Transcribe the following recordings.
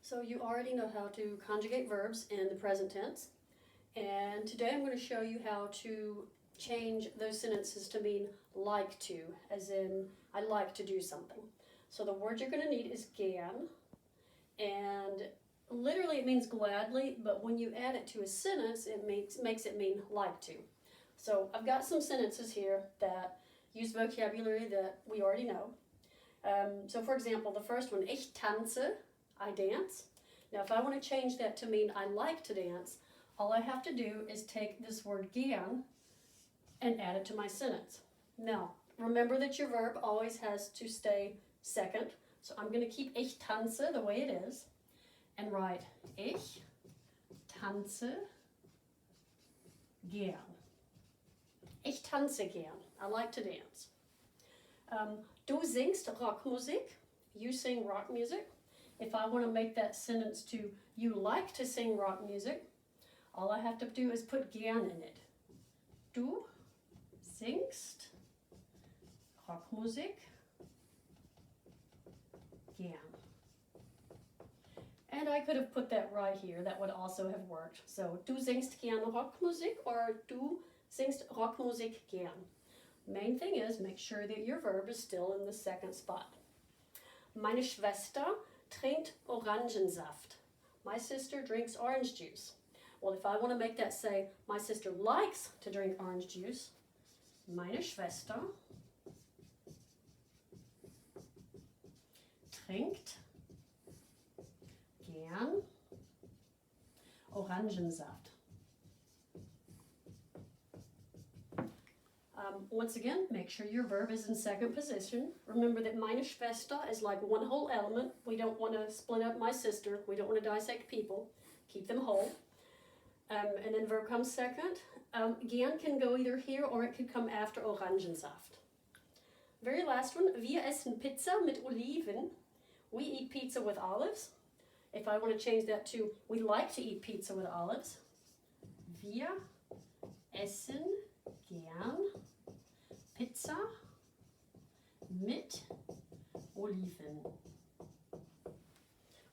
So you already know how to conjugate verbs in the present tense, and today I'm going to show you how to change those sentences to mean like to, as in I like to do something. So the word you're going to need is gern, and literally it means gladly, but when you add it to a sentence it makes it mean like to. So I've got some sentences here that use vocabulary that we already know. So for example, the first one, ich tanze, I dance. Now if I want to change that to mean I like to dance, all I have to do is take this word gern and add it to my sentence. Now, remember that your verb always has to stay second. So I'm going to keep ich tanze the way it is and write ich tanze gern. Ich tanze gern. I like to dance. Du singst Rockmusik. You sing rock music. If I want to make that sentence to you like to sing rock music, all I have to do is put gern in it. Du singst Rockmusik gern. And I could have put that right here. That would also have worked. So, du singst gern Rockmusik or du singst Rockmusik gern. Main thing is make sure that your verb is still in the second spot. Meine Schwester trinkt Orangensaft. My sister drinks orange juice. Well, if I want to make that say, my sister likes to drink orange juice, meine Schwester trinkt gern Orangensaft. Once again, make sure your verb is in second position. Remember that meine Schwester is like one whole element. We don't want to split up my sister. We don't want to dissect people. Keep them whole. And then verb comes second. Gern can go either here or it could come after Orangensaft. Very last one. Wir essen Pizza mit Oliven. We eat pizza with olives. If I want to change that to we like to eat pizza with olives. Wir essen gern Pizza mit Oliven.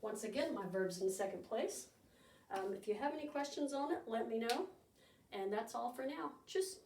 Once again, my verb's in second place. If you have any questions on it, let me know. And that's all for now. Tschüss.